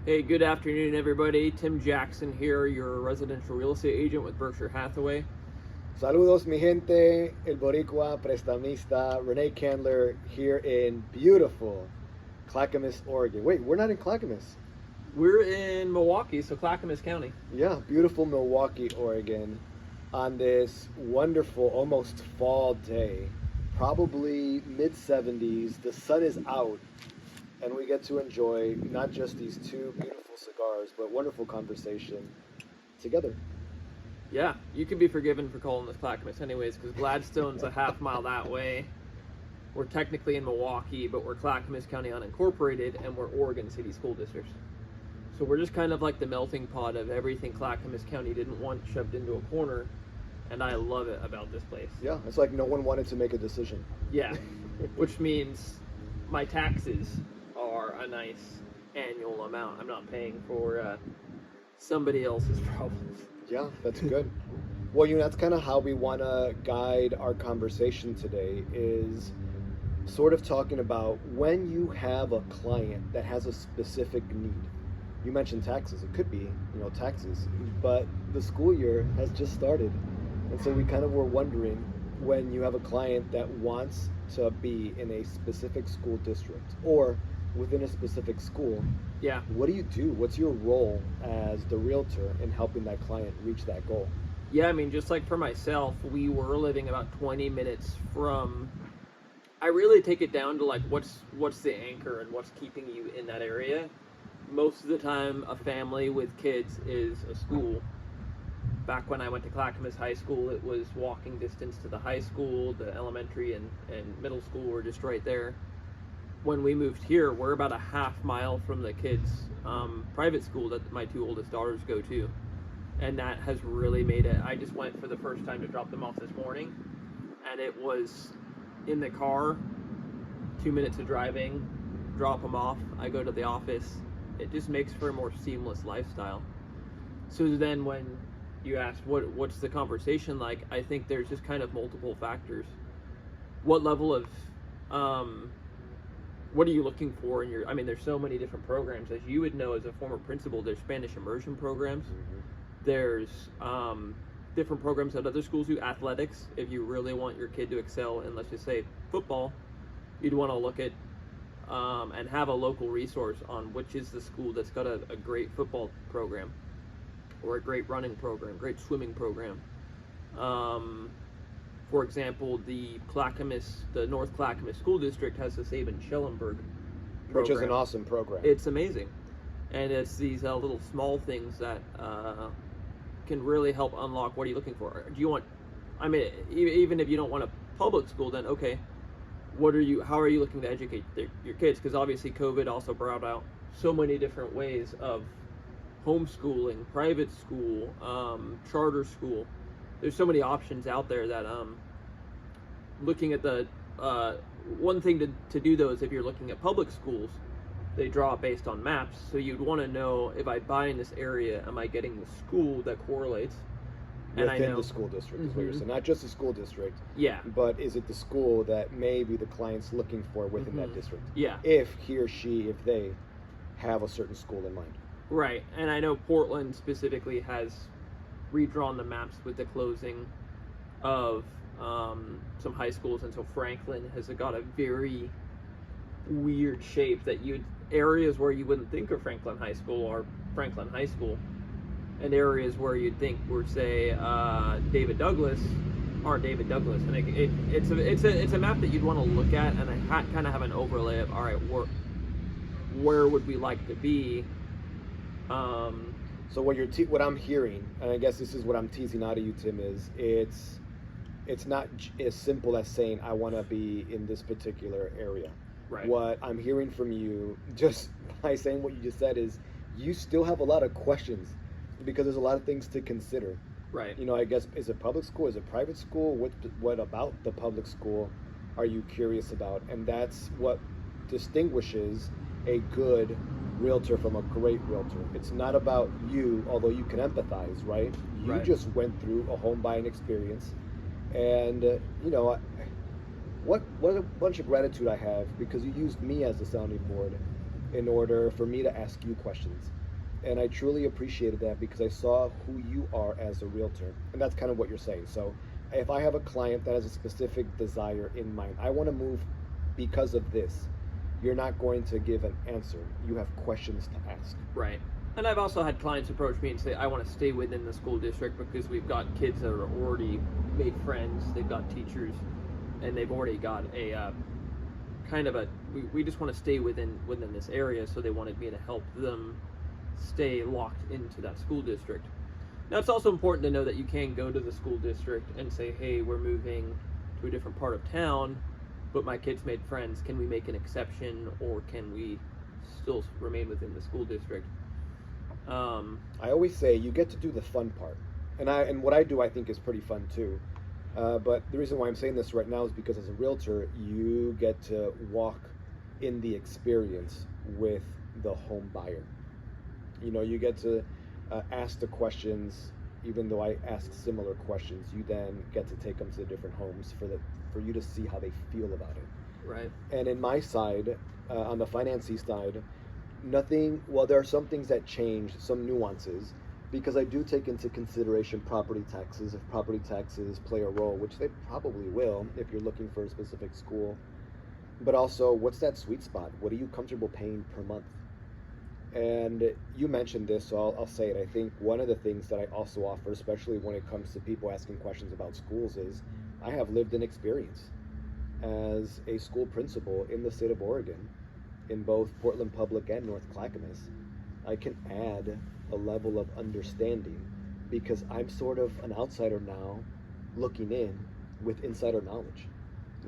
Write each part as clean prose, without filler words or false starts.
Hey, good afternoon, everybody. Tim Jackson here, your residential real estate agent with Berkshire Hathaway. Saludos, mi gente, el Boricua prestamista Renee Candler here in beautiful Clackamas, Oregon. Wait, we're not in Clackamas. We're in Milwaukee, so Clackamas County. Yeah, beautiful Milwaukee, Oregon, on this wonderful, almost fall day. Probably mid 70s. The sun is out, and we get to enjoy not just these two beautiful cigars, but wonderful conversation together. Yeah, you can be forgiven for calling this Clackamas anyways, because Gladstone's a half mile that way. We're technically in Milwaukee, but we're Clackamas County unincorporated, and we're Oregon City School Districts. So we're just kind of like the melting pot of everything Clackamas County didn't want shoved into a corner, and I love it about this place. Yeah, it's like no one wanted to make a decision. Yeah, which means my taxes are a nice annual amount. I'm not paying for somebody else's problems. Yeah, that's good. Well, that's kind of how we want to guide our conversation today is sort of talking about when you have a client that has a specific need. You mentioned taxes. It could be, taxes, but the school year has just started. And so we kind of were wondering when you have a client that wants to be in a specific school district or within a specific school, Yeah. what do you do? What's your role as the realtor in helping that client reach that goal? Yeah, I mean, just like for myself, we were living about 20 minutes from. I really take it down to like what's the anchor and what's keeping you in that area. Most of the time, a family with kids is a school. Back when I went to Clackamas High School, it was walking distance to the high school. The elementary and middle school were just right there. When we moved here, we're about a half mile from the kids' private school that my two oldest daughters go to. And that has really made it. I just went for the first time to drop them off this morning, and it was in the car, 2 minutes of driving, drop them off, I go to the office. It just makes for a more seamless lifestyle. So then when you asked what's the conversation like, I think there's just kind of multiple factors. What level of what are you looking for in your, I mean, there's so many different programs. As you would know as a former principal, there's Spanish immersion programs. There's different programs at other schools do. Athletics, if you really want your kid to excel in, let's just say, football, you'd want to look at and have a local resource on which is the school that's got a great football program or a great running program, great swimming program. For example, the North Clackamas School District has the Sabin Schellenberg program. Which is an awesome program. It's amazing. And it's these little small things that can really help unlock what are you looking for. Do you want, I mean, even if you don't want a public school, then okay, how are you looking to educate your kids? Because obviously COVID also brought out so many different ways of homeschooling, private school, charter school. There's so many options out there that looking at the one thing to do though is if you're looking at public schools, they draw based on maps, so you'd want to know, if I buy in this area, am I getting the school that correlates? And within the school district is what you're saying. Not just the school district, Yeah. but is it the school that maybe the client's looking for within that district? Yeah. If he or she, if they have a certain school in mind. Right. And I know Portland specifically has redrawn the maps with the closing of some high schools, and so Franklin has got a very weird shape that areas where you wouldn't think of Franklin High School are Franklin High School, and areas where you'd think were, say, David Douglas aren't David Douglas. And it's a map that you'd want to look at, and I kind of have an overlay of, all right, where would we like to be? So what I'm hearing, and I guess this is what I'm teasing out of you, Tim, is it's not as simple as saying I want to be in this particular area. Right. What I'm hearing from you, just by saying what you just said, is you still have a lot of questions because there's a lot of things to consider. Right. I guess, is it public school? Is it private school? What about the public school are you curious about? And that's what distinguishes a good realtor from a great realtor. It's not about you, although you can empathize, right? You Right. just went through a home buying experience, and what a bunch of gratitude I have because you used me as a sounding board in order for me to ask you questions. And I truly appreciated that because I saw who you are as a realtor. And that's kind of what you're saying. So if I have a client that has a specific desire in mind, I want to move because of this, you're not going to give an answer. You have questions to ask. Right. And I've also had clients approach me and say, I want to stay within the school district because we've got kids that are already made friends, they've got teachers, and they've already got a kind of a, we just want to stay within this area, so they wanted me to help them stay locked into that school district. Now, it's also important to know that you can go to the school district and say, hey, we're moving to a different part of town, but my kids made friends. Can we make an exception, or can we still remain within the school district? I always say you get to do the fun part, and what I do I think is pretty fun too. But the reason why I'm saying this right now is because as a realtor, you get to walk in the experience with the home buyer. You know, you get to ask the questions. Even though I ask similar questions, you then get to take them to the different homes for you to see how they feel about it. Right. And in my side, on the financing side, there are some things that change, some nuances, because I do take into consideration property taxes. If property taxes play a role, which they probably will if you're looking for a specific school, but also what's that sweet spot? What are you comfortable paying per month? And you mentioned this, so I'll say it. I think one of the things that I also offer, especially when it comes to people asking questions about schools, is I have lived in experience as a school principal in the state of Oregon, in both Portland Public and North Clackamas. I can add a level of understanding because I'm sort of an outsider now looking in with insider knowledge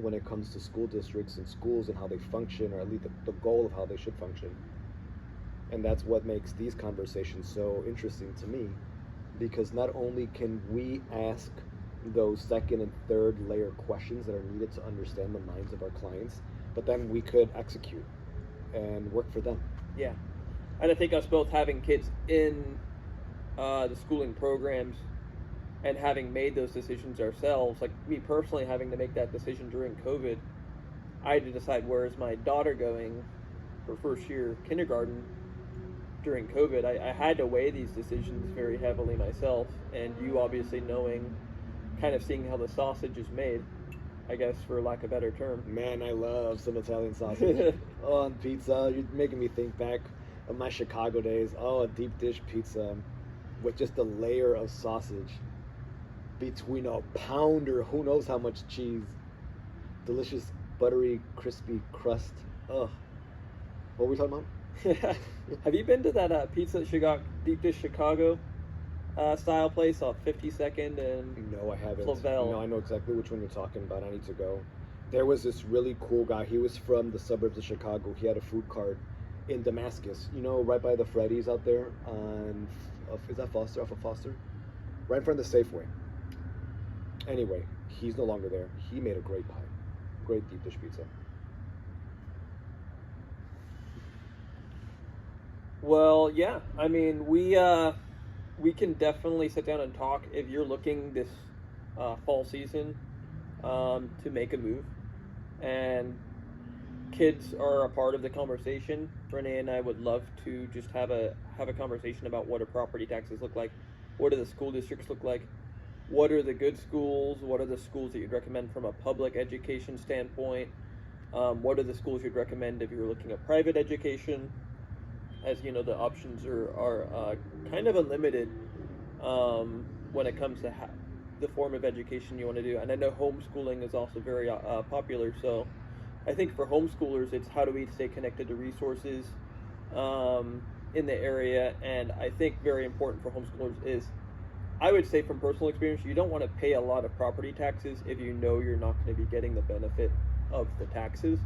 when it comes to school districts and schools and how they function, or at least the goal of how they should function. And that's what makes these conversations so interesting to me, because not only can we ask those second and third layer questions that are needed to understand the minds of our clients, but then we could execute and work for them. Yeah. And I think us both having kids in the schooling programs and having made those decisions ourselves, like me personally having to make that decision during COVID, I had to decide, where is my daughter going for first year kindergarten during COVID. I had to weigh these decisions very heavily myself, and you obviously knowing, kind of seeing how the sausage is made, I guess, for lack of a better term. Man, I love some Italian sausage. On pizza, you're making me think back of my Chicago days. Oh, a deep dish pizza with just a layer of sausage between a pound or who knows how much cheese. Delicious, buttery, crispy crust. Ugh. What were we talking about? Have you been to that Pizza Chicago, Deep Dish Chicago style place off 52nd and No, I haven't. Flavel? No, I know exactly which one you're talking about. I need to go. There was this really cool guy. He was from the suburbs of Chicago. He had a food cart in Damascus, you know, right by the Freddy's out there on, is that Foster? Off of Foster? Right in front of the Safeway. Anyway, he's no longer there. He made a great pie. Great deep dish pizza. Well, yeah. I mean, we can definitely sit down and talk if you're looking this fall season to make a move, and kids are a part of the conversation. Renee and I would love to just have a conversation about what do property taxes look like, what do the school districts look like, what are the good schools, what are the schools that you'd recommend from a public education standpoint, what are the schools you'd recommend if you're looking at private education. As you know, the options are kind of unlimited when it comes to the form of education you want to do. And I know homeschooling is also very popular. So I think for homeschoolers, it's how do we stay connected to resources in the area. And I think very important for homeschoolers is, I would say from personal experience, you don't want to pay a lot of property taxes if you know you're not going to be getting the benefit of the taxes.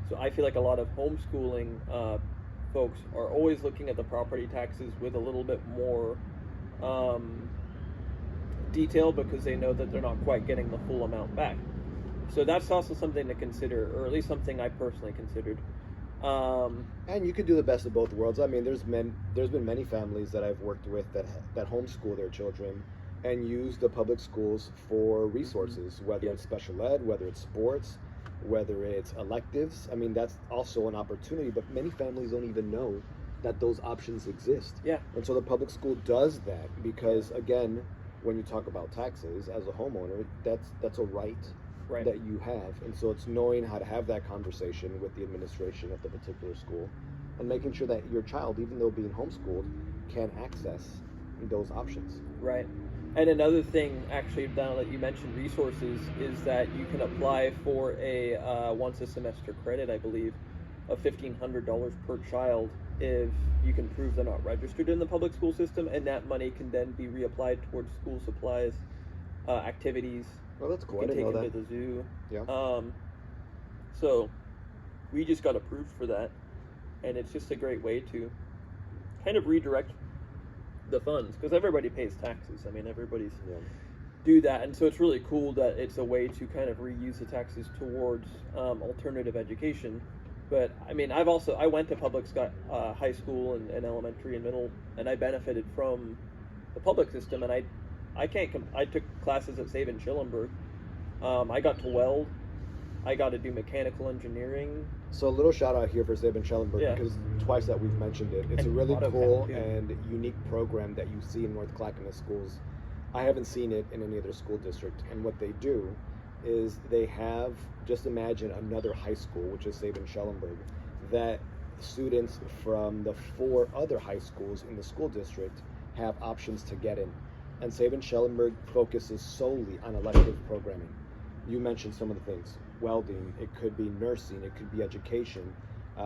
So I feel like a lot of homeschooling folks are always looking at the property taxes with a little bit more detail, because they know that they're not quite getting the full amount back. So that's also something to consider, or at least something I personally considered. And you could do the best of both worlds. I mean, there's been many families that I've worked with that homeschool their children and use the public schools for resources, whether it's special ed, whether it's sports. whether it's electives. I mean, that's also an opportunity, but many families don't even know that those options exist. Yeah. And so the public school does that because, again, when you talk about taxes as a homeowner, that's a right Right. that you have. And so it's knowing how to have that conversation with the administration of the particular school and making sure that your child, even though being homeschooled, can access those options. Right. And another thing, actually, now that you mentioned resources, is that you can apply for a once a semester credit, I believe, of $1,500 per child if you can prove they're not registered in the public school system, and that money can then be reapplied towards school supplies, activities. Well, that's cool. I You can didn't take know them that. to the zoo. Yeah. So we just got approved for that, and it's just a great way to kind of redirect the funds because everybody pays taxes. I mean, everybody's Yeah. do that, and so it's really cool that it's a way to kind of reuse the taxes towards alternative education. But I mean, I went to high school and elementary and middle, and I benefited from the public system. And I took classes at Sabin Schillenberg. I got to weld. I got to do mechanical engineering. So a little shout out here for Sabin Schellenberg Yeah. because twice that we've mentioned it. It's a And really AutoCAD, cool too. and unique program that you see in North Clackamas schools. I haven't seen it in any other school district. And what they do is they have, just imagine another high school, which is Sabin Schellenberg, that students from the 4 other high schools in the school district have options to get in. And Sabin Schellenberg focuses solely on elective programming. You mentioned some of the things: welding, it could be nursing, it could be education,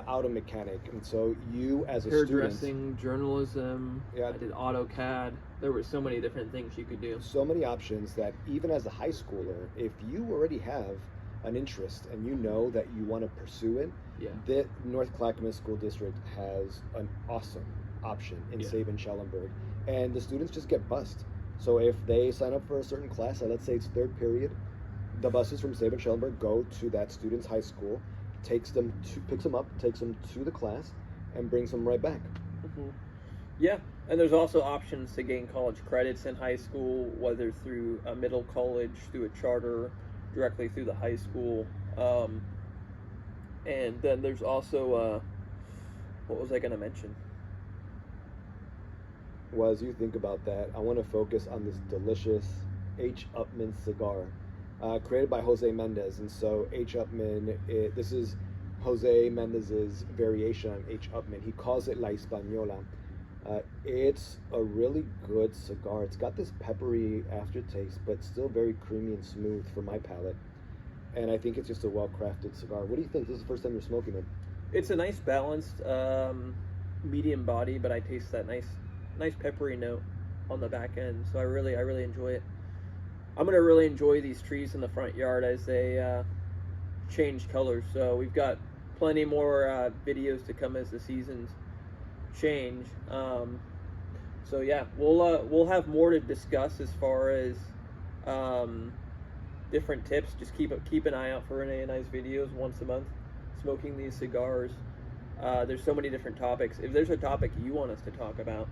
auto mechanic. And so you as a student, Hairdressing, journalism. Yeah. I did AutoCAD. There were so many different things you could do. so many options that even as a high schooler, if you already have an interest and you know that you want to pursue it, Yeah. the North Clackamas School District has an awesome option in Yeah. Sabin Schellenberg. And the students just get bused. So if they sign up for a certain class, let's say it's 3rd period, the buses from Sabin Schellenberg go to that student's high school, picks them up, takes them to the class, and brings them right back. Mhm. Yeah, and there's also options to gain college credits in high school, whether through a middle college, through a charter, directly through the high school. And then there's also, what was I going to mention? Well, as you think about that, I want to focus on this delicious H. Upmann cigar, created by Jose Mendez. And so H. Upmann, this is Jose Mendez's variation on H. Upmann. He calls it La Española. It's a really good cigar. It's got this peppery aftertaste, but still very creamy and smooth for my palate. And I think it's just a well-crafted cigar. What do you think? This is the first time you're smoking it. It's a nice balanced medium body, but I taste that nice peppery note on the back end. So I really enjoy it. I'm gonna really enjoy these trees in the front yard as they change colors. So we've got plenty more videos to come as the seasons change. So yeah, we'll have more to discuss as far as different tips. Just keep an eye out for Renee and I's videos once a month, smoking these cigars. There's so many different topics. If there's a topic you want us to talk about,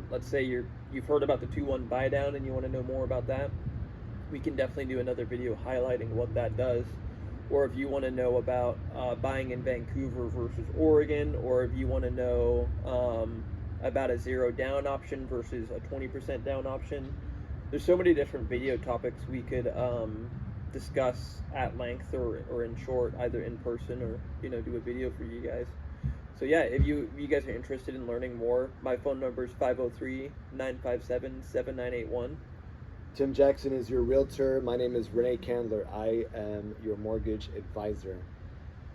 let's say you've heard about the 2-1 buy down and you want to know more about that, we can definitely do another video highlighting what that does. Or if you want to know about buying in Vancouver versus Oregon, or if you want to know about a 0 down option versus a 20% down option, there's so many different video topics we could discuss at length or in short, either in person or do a video for you guys. So yeah, if you guys are interested in learning more, my phone number is 503-957-7981. Tim Jackson is your realtor. My name is Renee Candler. I am your mortgage advisor.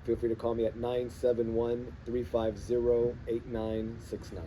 Feel free to call me at 971-350-8969.